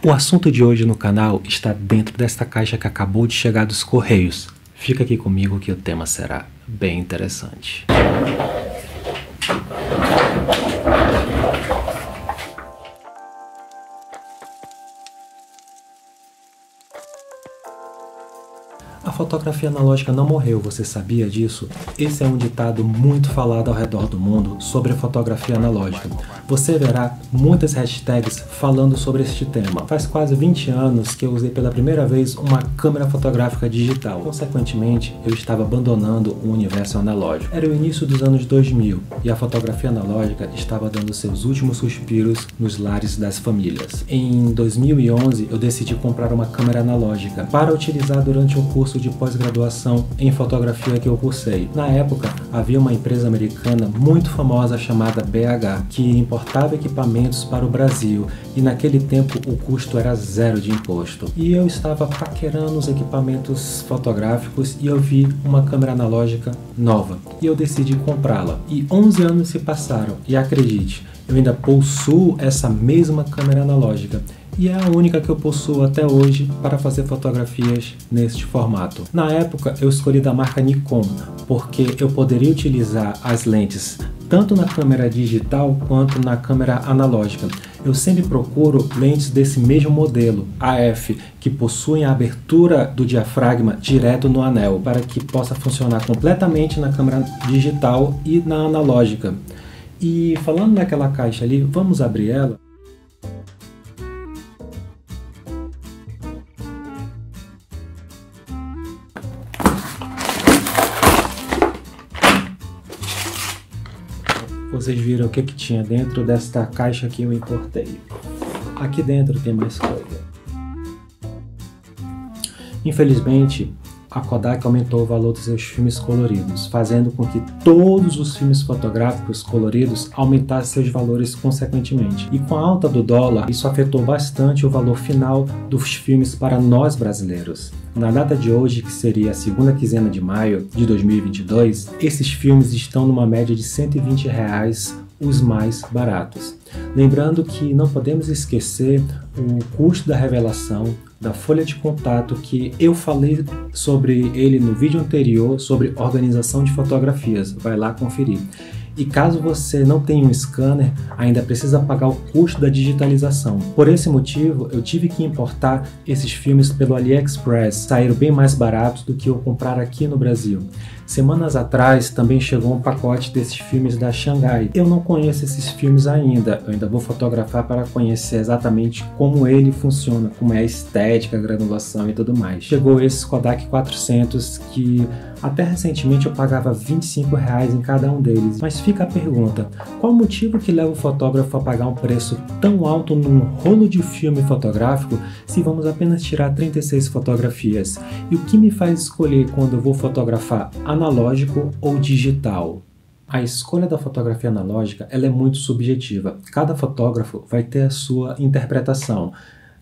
O assunto de hoje no canal está dentro desta caixa que acabou de chegar dos Correios. Fica aqui comigo que o tema será bem interessante. A fotografia analógica não morreu, você sabia disso? Esse é um ditado muito falado ao redor do mundo sobre a fotografia analógica. Você verá muitas hashtags falando sobre este tema. Faz quase 20 anos que eu usei pela primeira vez uma câmera fotográfica digital. Consequentemente, eu estava abandonando o universo analógico. Era o início dos anos 2000 e a fotografia analógica estava dando seus últimos suspiros nos lares das famílias. Em 2011, eu decidi comprar uma câmera analógica para utilizar durante um curso de pós-graduação em fotografia que eu cursei. Na época, havia uma empresa americana muito famosa chamada BH, que importava equipamentos para o Brasil e naquele tempo o custo era zero de imposto. E eu estava paquerando os equipamentos fotográficos e eu vi uma câmera analógica nova e eu decidi comprá-la. E 11 anos se passaram e acredite, eu ainda possuo essa mesma câmera analógica. E é a única que eu possuo até hoje para fazer fotografias neste formato. Na época eu escolhi da marca Nikon, porque eu poderia utilizar as lentes tanto na câmera digital quanto na câmera analógica. Eu sempre procuro lentes desse mesmo modelo, AF, que possuem a abertura do diafragma direto no anel, para que possa funcionar completamente na câmera digital e na analógica. E falando naquela caixa ali, vamos abrir ela. Vocês viram o que tinha dentro desta caixa que eu importei. Aqui dentro tem mais coisa. Infelizmente, a Kodak aumentou o valor dos seus filmes coloridos, fazendo com que todos os filmes fotográficos coloridos aumentassem seus valores consequentemente. E com a alta do dólar, isso afetou bastante o valor final dos filmes para nós brasileiros. Na data de hoje, que seria a segunda quinzena de maio de 2022, esses filmes estão numa média de R$ 120 os mais baratos. Lembrando que não podemos esquecer o custo da revelação, da folha de contato, que eu falei sobre ele no vídeo anterior sobre organização de fotografias. Vai lá conferir. E caso você não tenha um scanner, ainda precisa pagar o custo da digitalização. Por esse motivo, eu tive que importar esses filmes pelo AliExpress. Saíram bem mais baratos do que eu comprar aqui no Brasil. Semanas atrás também chegou um pacote desses filmes da Shanghai. Eu não conheço esses filmes ainda, eu ainda vou fotografar para conhecer exatamente como ele funciona, como é a estética, a granulação e tudo mais. Chegou esse Kodak 400 que até recentemente eu pagava R$ 25 em cada um deles. Mas fica a pergunta, qual o motivo que leva o fotógrafo a pagar um preço tão alto num rolo de filme fotográfico se vamos apenas tirar 36 fotografias? E o que me faz escolher quando eu vou fotografar analógico ou digital? A escolha da fotografia analógica ela é muito subjetiva. Cada fotógrafo vai ter a sua interpretação,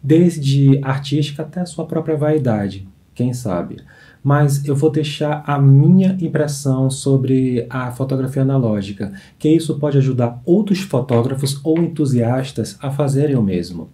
desde artística até a sua própria vaidade, quem sabe. Mas eu vou deixar a minha impressão sobre a fotografia analógica, que isso pode ajudar outros fotógrafos ou entusiastas a fazerem o mesmo.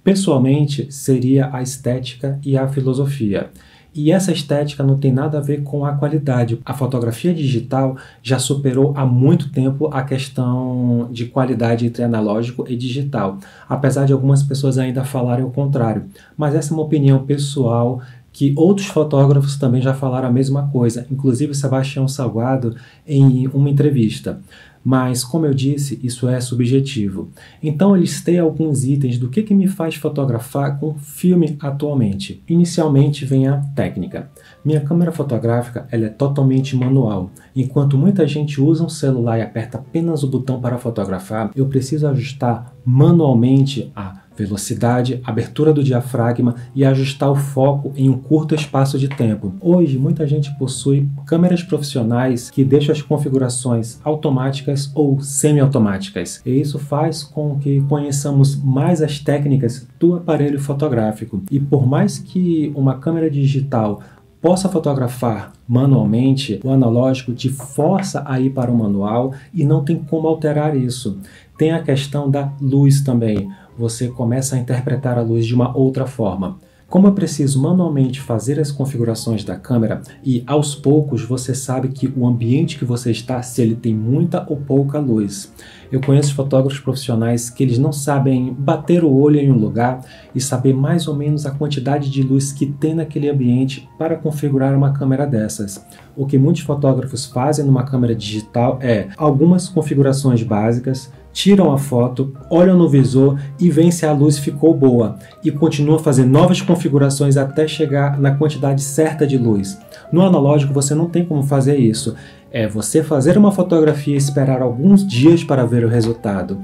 Pessoalmente, seria a estética e a filosofia. E essa estética não tem nada a ver com a qualidade. A fotografia digital já superou há muito tempo a questão de qualidade entre analógico e digital, apesar de algumas pessoas ainda falarem o contrário. Mas essa é uma opinião pessoal, que outros fotógrafos também já falaram a mesma coisa, inclusive Sebastião Salgado em uma entrevista. Mas, como eu disse, isso é subjetivo. Então eu listei alguns itens do que me faz fotografar com filme atualmente. Inicialmente vem a técnica. Minha câmera fotográfica ela é totalmente manual. Enquanto muita gente usa um celular e aperta apenas o botão para fotografar, eu preciso ajustar manualmente a velocidade, abertura do diafragma e ajustar o foco em um curto espaço de tempo. Hoje, muita gente possui câmeras profissionais que deixam as configurações automáticas ou semi-automáticas. E isso faz com que conheçamos mais as técnicas do aparelho fotográfico. E por mais que uma câmera digital possa fotografar manualmente, o analógico te força a ir para o manual e não tem como alterar isso. Tem a questão da luz também. você começa a interpretar a luz de uma outra forma. Como eu preciso manualmente fazer as configurações da câmera e aos poucos você sabe que o ambiente que você está, se ele tem muita ou pouca luz. Eu conheço fotógrafos profissionais que eles não sabem bater o olho em um lugar e saber mais ou menos a quantidade de luz que tem naquele ambiente para configurar uma câmera dessas. O que muitos fotógrafos fazem numa câmera digital é algumas configurações básicas, tiram a foto, olham no visor e veem se a luz ficou boa e continuam a fazer novas configurações até chegar na quantidade certa de luz. No analógico você não tem como fazer isso. É você fazer uma fotografia e esperar alguns dias para ver o resultado.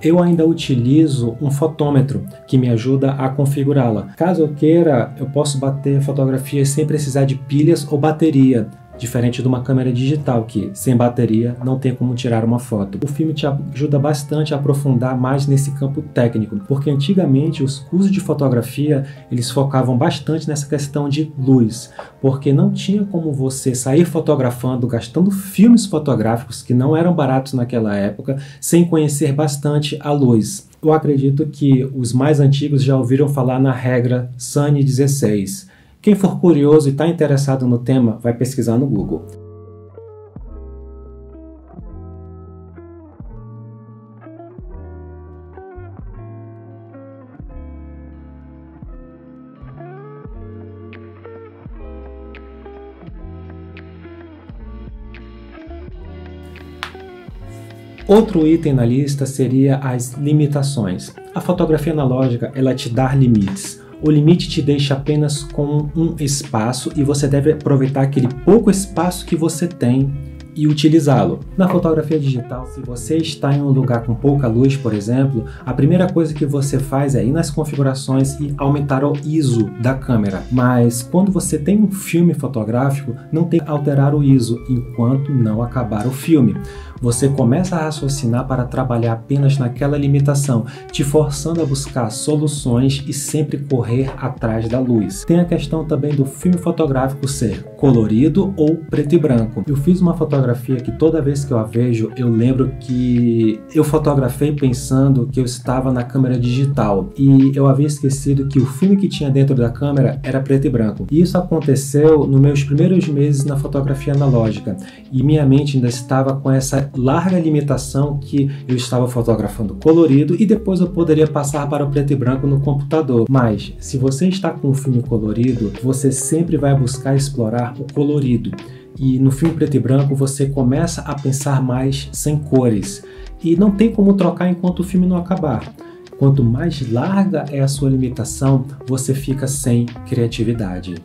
Eu ainda utilizo um fotômetro que me ajuda a configurá-la. Caso eu queira, eu posso bater fotografias sem precisar de pilhas ou bateria. Diferente de uma câmera digital que, sem bateria, não tem como tirar uma foto. O filme te ajuda bastante a aprofundar mais nesse campo técnico, porque antigamente os cursos de fotografia, eles focavam bastante nessa questão de luz, porque não tinha como você sair fotografando, gastando filmes fotográficos que não eram baratos naquela época, sem conhecer bastante a luz. Eu acredito que os mais antigos já ouviram falar na regra Sunny 16. Quem for curioso e está interessado no tema, vai pesquisar no Google. Outro item na lista seria as limitações. A fotografia analógica, ela te dá limites. O limite te deixa apenas com um espaço e você deve aproveitar aquele pouco espaço que você tem e utilizá-lo. Na fotografia digital, se você está em um lugar com pouca luz, por exemplo, a primeira coisa que você faz é ir nas configurações e aumentar o ISO da câmera. Mas quando você tem um filme fotográfico, não tem que alterar o ISO enquanto não acabar o filme. Você começa a raciocinar para trabalhar apenas naquela limitação, te forçando a buscar soluções e sempre correr atrás da luz. Tem a questão também do filme fotográfico ser colorido ou preto e branco. Eu fiz uma fotografia que toda vez que eu a vejo, eu lembro que eu fotografei pensando que eu estava na câmera digital e eu havia esquecido que o filme que tinha dentro da câmera era preto e branco. E isso aconteceu nos meus primeiros meses na fotografia analógica e minha mente ainda estava com essa larga limitação que eu estava fotografando colorido e depois eu poderia passar para o preto e branco no computador. Mas se você está com um filme colorido, você sempre vai buscar explorar o colorido. E no filme preto e branco você começa a pensar mais sem cores. E não tem como trocar enquanto o filme não acabar. Quanto mais larga é a sua limitação, você fica sem criatividade.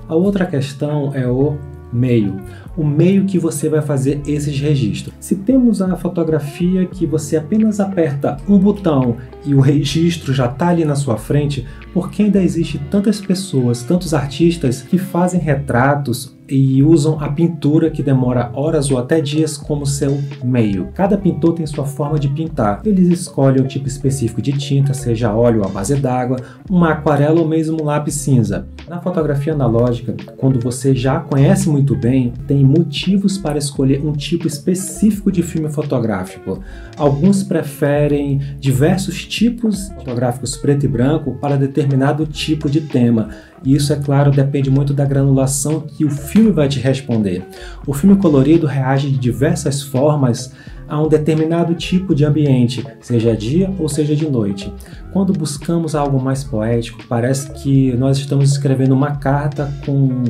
A outra questão é o meio que você vai fazer esses registros. Se temos a fotografia que você apenas aperta um botão e o registro já está ali na sua frente, por que ainda existe tantas pessoas, tantos artistas que fazem retratos e usam a pintura que demora horas ou até dias como seu meio? Cada pintor tem sua forma de pintar. Eles escolhem um tipo específico de tinta, seja óleo à base d'água, uma aquarela ou mesmo um lápis cinza. Na fotografia analógica, quando você já conhece muito bem, tem motivos para escolher um tipo específico de filme fotográfico. Alguns preferem diversos tipos fotográficos preto e branco para determinado tipo de tema. E isso, é claro, depende muito da granulação que o filme vai te responder. O filme colorido reage de diversas formas a um determinado tipo de ambiente, seja dia ou seja de noite. Quando buscamos algo mais poético, parece que nós estamos escrevendo uma carta com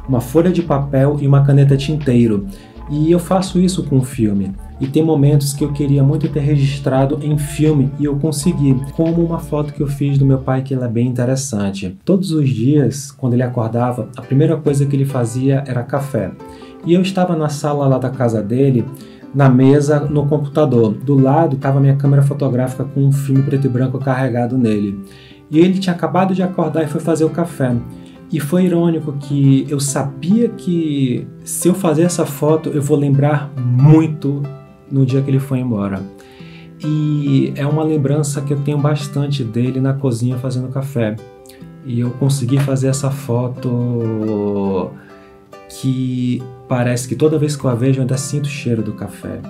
uma folha de papel e uma caneta tinteiro. E eu faço isso com o filme. E tem momentos que eu queria muito ter registrado em filme e eu consegui, como uma foto que eu fiz do meu pai que ela é bem interessante. Todos os dias, quando ele acordava, a primeira coisa que ele fazia era café. E eu estava na sala lá da casa dele, na mesa, no computador. Do lado estava minha câmera fotográfica com um filme preto e branco carregado nele. E ele tinha acabado de acordar e foi fazer o café. E foi irônico que eu sabia que se eu fazer essa foto eu vou lembrar muito no dia que ele foi embora. e é uma lembrança que eu tenho bastante dele na cozinha fazendo café. E eu consegui fazer essa foto que parece que toda vez que eu a vejo eu ainda sinto o cheiro do café.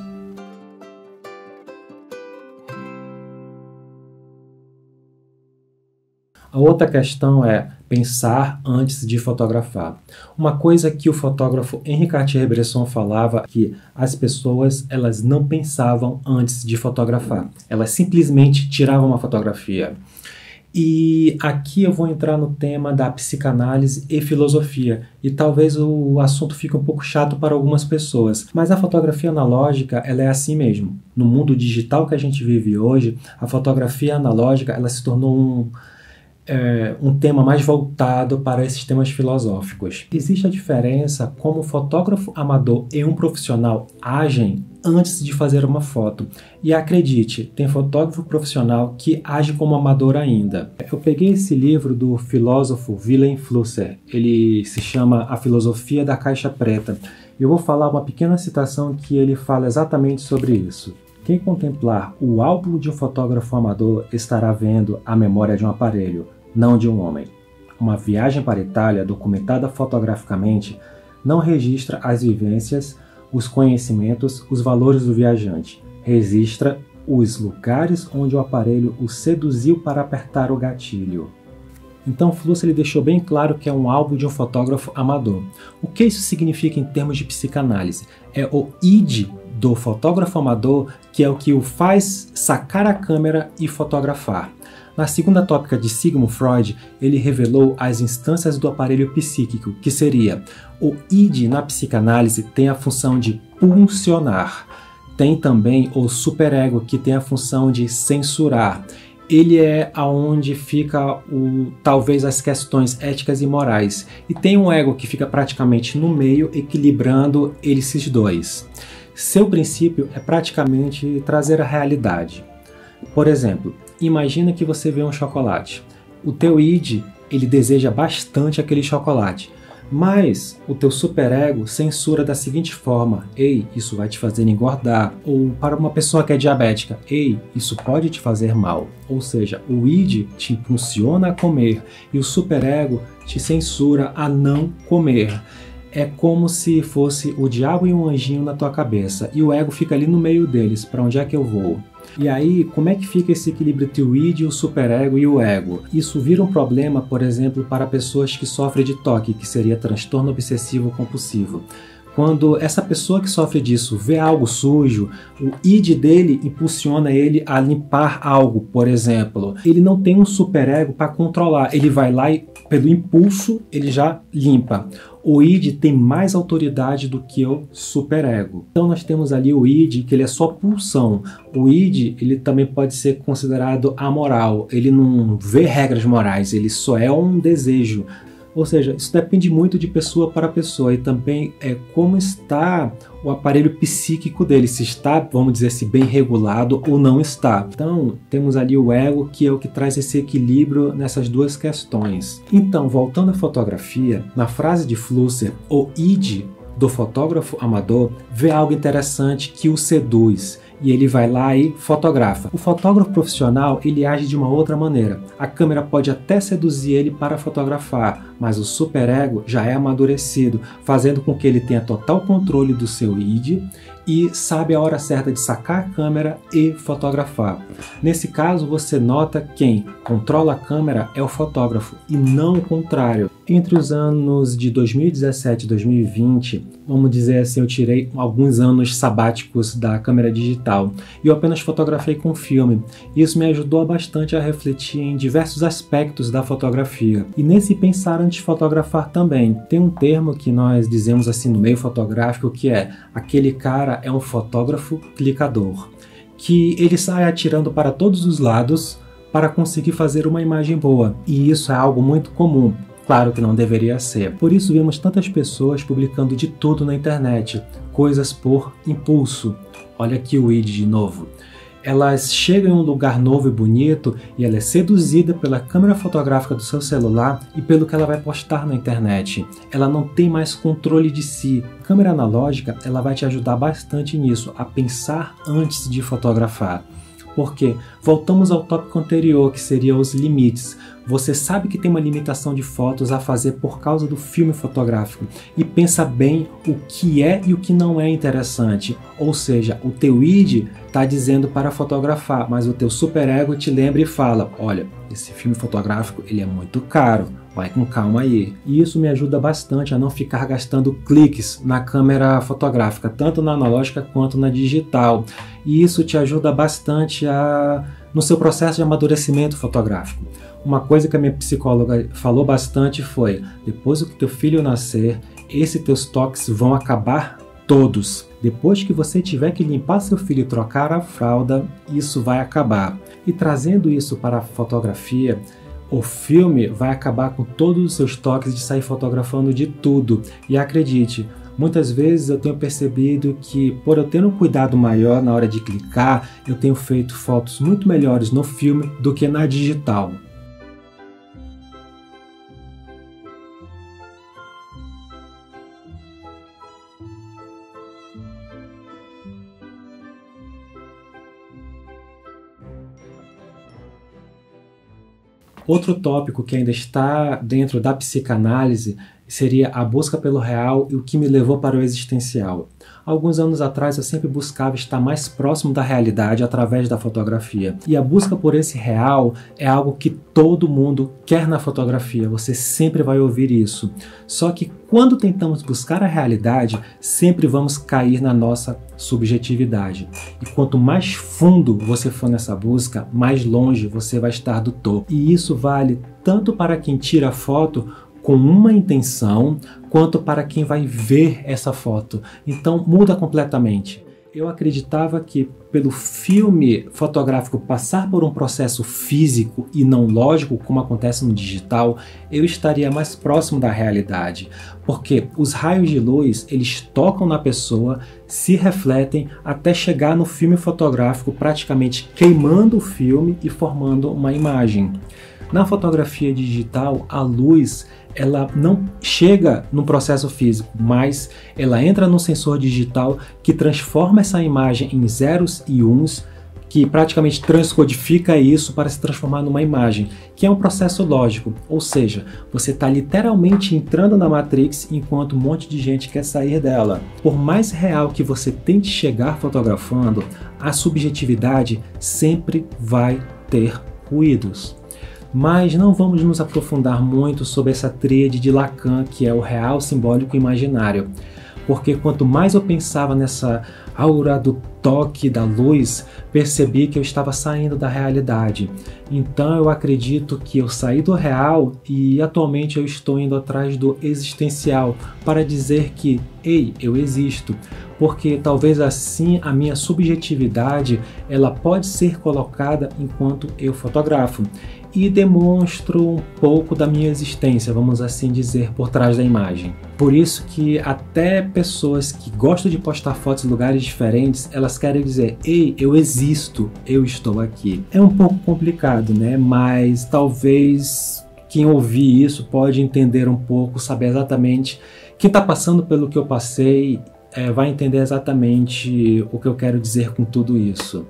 A outra questão é pensar antes de fotografar. Uma coisa que o fotógrafo Henri Cartier-Bresson falava, que as pessoas elas não pensavam antes de fotografar. Elas simplesmente tiravam uma fotografia. E aqui eu vou entrar no tema da psicanálise e filosofia, e talvez o assunto fique um pouco chato para algumas pessoas, mas a fotografia analógica ela é assim mesmo. No mundo digital que a gente vive hoje, a fotografia analógica ela se tornou um tema mais voltado para esses temas filosóficos. Existe a diferença como o fotógrafo amador e um profissional agem antes de fazer uma foto. E acredite, tem fotógrafo profissional que age como amador ainda. Eu peguei esse livro do filósofo Wilhelm Flusser, ele se chama A Filosofia da Caixa Preta. Eu vou falar uma pequena citação que ele fala exatamente sobre isso. Quem contemplar o álbum de um fotógrafo amador estará vendo a memória de um aparelho, não de um homem. Uma viagem para a Itália, documentada fotograficamente, não registra as vivências, os conhecimentos, os valores do viajante. Registra os lugares onde o aparelho o seduziu para apertar o gatilho. Então, Flusser ele deixou bem claro que é um álbum de um fotógrafo amador. O que isso significa em termos de psicanálise? É o id do fotógrafo amador que é o que o faz sacar a câmera e fotografar. Na segunda tópica de Sigmund Freud, ele revelou as instâncias do aparelho psíquico, que seria o id na psicanálise tem a função de pulsionar. Tem também o superego, que tem a função de censurar. Ele é aonde fica talvez as questões éticas e morais. E tem um ego que fica praticamente no meio, equilibrando esses dois. Seu princípio é praticamente trazer a realidade. Por exemplo, imagina que você vê um chocolate. O teu id, ele deseja bastante aquele chocolate. Mas o teu superego censura da seguinte forma: ei, isso vai te fazer engordar. Ou para uma pessoa que é diabética: ei, isso pode te fazer mal. Ou seja, o id te impulsiona a comer e o superego te censura a não comer. É como se fosse o diabo e um anjinho na tua cabeça e o ego fica ali no meio deles. Para onde é que eu vou? E aí, como é que fica esse equilíbrio entre o id, o superego e o ego? Isso vira um problema, por exemplo, para pessoas que sofrem de TOC, que seria transtorno obsessivo compulsivo. Quando essa pessoa que sofre disso vê algo sujo, o id dele impulsiona ele a limpar algo, por exemplo. Ele não tem um superego para controlar, ele vai lá e, pelo impulso, ele já limpa. O id tem mais autoridade do que o superego. Então nós temos ali o id, que ele é só pulsão. O id, ele também pode ser considerado amoral. Ele não vê regras morais, ele só é um desejo. Ou seja, isso depende muito de pessoa para pessoa e também é como está o aparelho psíquico dele, se está, vamos dizer assim, bem regulado ou não está. Então, temos ali o ego, que é o que traz esse equilíbrio nessas duas questões. Então, voltando à fotografia, na frase de Flusser, o id do fotógrafo amador vê algo interessante que o seduz. E ele vai lá e fotografa. O fotógrafo profissional, ele age de uma outra maneira. A câmera pode até seduzir ele para fotografar, mas o superego já é amadurecido, fazendo com que ele tenha total controle do seu id e sabe a hora certa de sacar a câmera e fotografar. Nesse caso, você nota quem controla a câmera é o fotógrafo e não o contrário. Entre os anos de 2017 e 2020, vamos dizer assim, eu tirei alguns anos sabáticos da câmera digital e eu apenas fotografei com filme. Isso me ajudou bastante a refletir em diversos aspectos da fotografia. E nesse pensar antes de fotografar também, tem um termo que nós dizemos assim no meio fotográfico que é aquele cara é um fotógrafo clicador, que ele sai atirando para todos os lados para conseguir fazer uma imagem boa. E isso é algo muito comum. Claro que não deveria ser. Por isso vemos tantas pessoas publicando de tudo na internet, coisas por impulso. Olha aqui o id de novo. Elas chegam em um lugar novo e bonito e ela é seduzida pela câmera fotográfica do seu celular e pelo que ela vai postar na internet. Ela não tem mais controle de si. A câmera analógica ela vai te ajudar bastante nisso, a pensar antes de fotografar. Porque voltamos ao tópico anterior, que seria os limites. Você sabe que tem uma limitação de fotos a fazer por causa do filme fotográfico e pensa bem o que é e o que não é interessante. Ou seja, o teu id está dizendo para fotografar, mas o teu superego te lembra e fala: olha, esse filme fotográfico ele é muito caro, vai com calma aí. E isso me ajuda bastante a não ficar gastando cliques na câmera fotográfica, tanto na analógica quanto na digital. E isso te ajuda bastante no seu processo de amadurecimento fotográfico. Uma coisa que a minha psicóloga falou bastante foi: depois que teu filho nascer, esses teus toques vão acabar todos. Depois que você tiver que limpar seu filho e trocar a fralda, isso vai acabar. E trazendo isso para a fotografia, o filme vai acabar com todos os seus toques de sair fotografando de tudo. E acredite, muitas vezes eu tenho percebido que, por eu ter um cuidado maior na hora de clicar, eu tenho feito fotos muito melhores no filme do que na digital. Outro tópico que ainda está dentro da psicanálise seria a busca pelo real e o que me levou para o existencial. Alguns anos atrás eu sempre buscava estar mais próximo da realidade através da fotografia. E a busca por esse real é algo que todo mundo quer na fotografia, você sempre vai ouvir isso. Só que quando tentamos buscar a realidade, sempre vamos cair na nossa subjetividade. E quanto mais fundo você for nessa busca, mais longe você vai estar do topo. E isso vale tanto para quem tira a foto com uma intenção, quanto para quem vai ver essa foto. Então muda completamente. Eu acreditava que pelo filme fotográfico passar por um processo físico e não lógico, como acontece no digital, eu estaria mais próximo da realidade. Porque os raios de luz, eles tocam na pessoa, se refletem até chegar no filme fotográfico, praticamente queimando o filme e formando uma imagem. Na fotografia digital, a luz ela não chega no processo físico, mas ela entra no sensor digital que transforma essa imagem em zeros e uns, que praticamente transcodifica isso para se transformar numa imagem, que é um processo lógico, ou seja, você está literalmente entrando na Matrix enquanto um monte de gente quer sair dela. Por mais real que você tente chegar fotografando, a subjetividade sempre vai ter ruídos. Mas não vamos nos aprofundar muito sobre essa tríade de Lacan, que é o real, simbólico e imaginário. Porque quanto mais eu pensava nessa aura do toque da luz, percebi que eu estava saindo da realidade. Então eu acredito que eu saí do real e atualmente eu estou indo atrás do existencial para dizer que, ei, eu existo. Porque talvez assim a minha subjetividade ela pode ser colocada enquanto eu fotografo. E demonstro um pouco da minha existência, vamos assim dizer, por trás da imagem. Por isso que até pessoas que gostam de postar fotos em lugares diferentes, elas querem dizer: ei, eu existo, eu estou aqui. É um pouco complicado, né? Mas talvez quem ouvir isso pode entender um pouco, saber exatamente. Quem está passando pelo que eu passei vai entender exatamente o que eu quero dizer com tudo isso.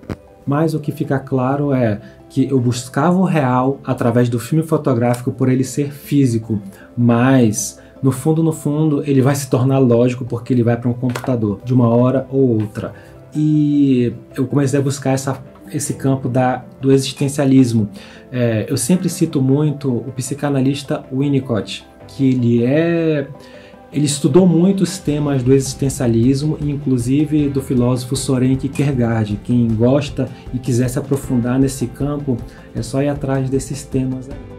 Mas o que fica claro é que eu buscava o real através do filme fotográfico por ele ser físico, mas no fundo ele vai se tornar lógico porque ele vai para um computador de uma hora ou outra. E eu comecei a buscar esse campo do existencialismo. Eu sempre cito muito o psicanalista Winnicott, que ele estudou muito os temas do existencialismo, inclusive do filósofo Søren Kierkegaard. Quem gosta e quiser se aprofundar nesse campo, é só ir atrás desses temas aí.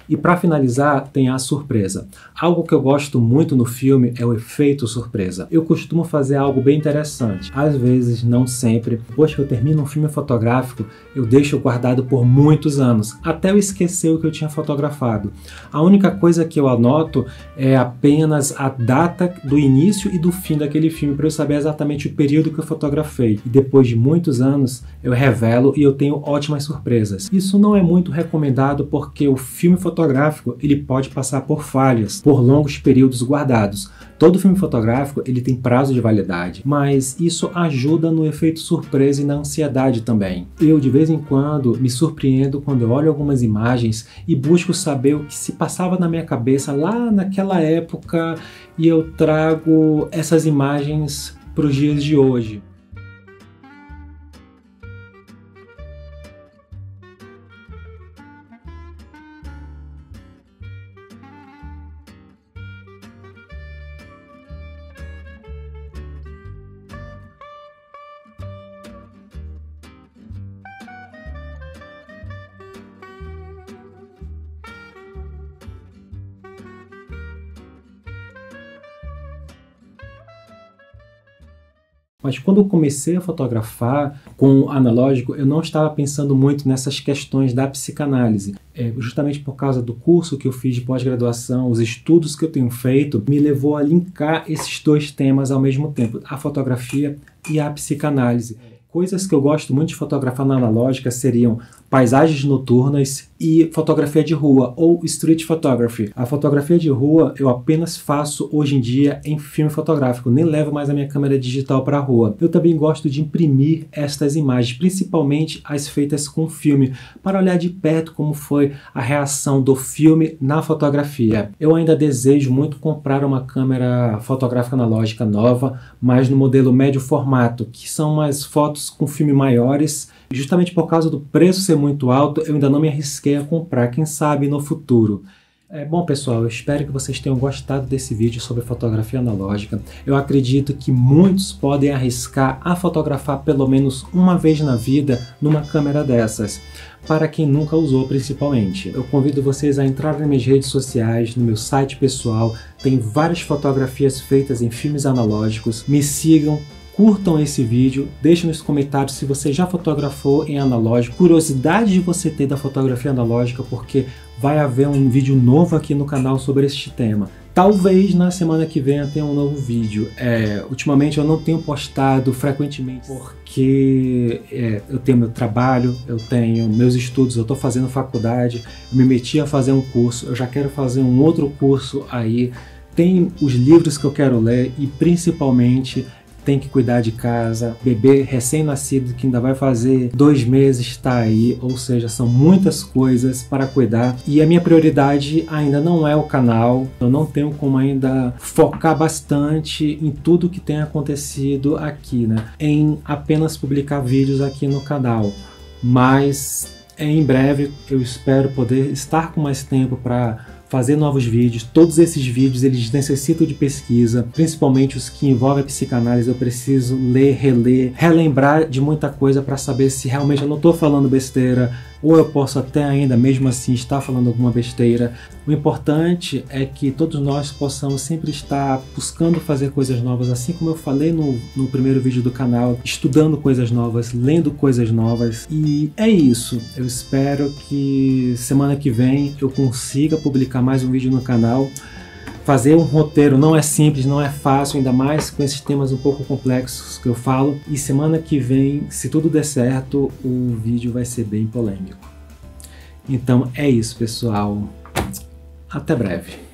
E para finalizar, tem a surpresa. Algo que eu gosto muito no filme é o efeito surpresa. Eu costumo fazer algo bem interessante. Às vezes, não sempre. Depois que eu termino um filme fotográfico, eu deixo guardado por muitos anos, até eu esquecer o que eu tinha fotografado. A única coisa que eu anoto é apenas a data do início e do fim daquele filme, para eu saber exatamente o período que eu fotografei. E depois de muitos anos, eu revelo e eu tenho ótimas surpresas. Isso não é muito recomendado porque o filme fotográfico ele pode passar por falhas, por longos períodos guardados. Todo filme fotográfico ele tem prazo de validade, mas isso ajuda no efeito surpresa e na ansiedade também. Eu de vez em quando me surpreendo quando eu olho algumas imagens e busco saber o que se passava na minha cabeça lá naquela época e eu trago essas imagens para os dias de hoje. Mas quando eu comecei a fotografar com o analógico, eu não estava pensando muito nessas questões da psicanálise. Justamente por causa do curso que eu fiz de pós-graduação, os estudos que eu tenho feito, me levou a linkar esses dois temas ao mesmo tempo, a fotografia e a psicanálise. Coisas que eu gosto muito de fotografar na analógica seriam paisagens noturnas e fotografia de rua, ou street photography. A fotografia de rua eu apenas faço hoje em dia em filme fotográfico, nem levo mais a minha câmera digital para a rua. Eu também gosto de imprimir estas imagens, principalmente as feitas com filme, para olhar de perto como foi a reação do filme na fotografia. Eu ainda desejo muito comprar uma câmera fotográfica analógica nova, mas no modelo médio formato, que são umas fotos com filme maiores. Justamente por causa do preço ser muito alto, eu ainda não me arrisquei a comprar, quem sabe no futuro. Bom pessoal, eu espero que vocês tenham gostado desse vídeo sobre fotografia analógica. Eu acredito que muitos podem arriscar a fotografar pelo menos uma vez na vida numa câmera dessas, para quem nunca usou principalmente. Eu convido vocês a entrar nas minhas redes sociais, no meu site pessoal, tem várias fotografias feitas em filmes analógicos. Me sigam, curtam esse vídeo, deixem nos comentários se você já fotografou em analógico, curiosidade de você ter da fotografia analógica, porque vai haver um vídeo novo aqui no canal sobre este tema. Talvez na semana que vem eu tenha um novo vídeo. Ultimamente eu não tenho postado frequentemente porque eu tenho meu trabalho, eu tenho meus estudos, eu estou fazendo faculdade, eu me meti a fazer um curso, eu já quero fazer um outro curso aí, tem os livros que eu quero ler e principalmente tem que cuidar de casa, bebê recém-nascido que ainda vai fazer 2 meses está aí, ou seja, são muitas coisas para cuidar e a minha prioridade ainda não é o canal, eu não tenho como ainda focar bastante em tudo que tem acontecido aqui, né? Em apenas publicar vídeos aqui no canal, mas em breve eu espero poder estar com mais tempo para fazer novos vídeos. Todos esses vídeos eles necessitam de pesquisa, principalmente os que envolvem a psicanálise. Eu preciso ler, reler, relembrar de muita coisa para saber se realmente eu não estou falando besteira ou eu posso até ainda mesmo assim estar falando alguma besteira. O importante é que todos nós possamos sempre estar buscando fazer coisas novas, assim como eu falei no primeiro vídeo do canal, estudando coisas novas, lendo coisas novas. E é isso, eu espero que semana que vem eu consiga publicar mais um vídeo no canal. Fazer um roteiro não é simples, não é fácil, ainda mais com esses temas um pouco complexos que eu falo. E semana que vem, se tudo der certo, o vídeo vai ser bem polêmico. Então é isso, pessoal. Até breve.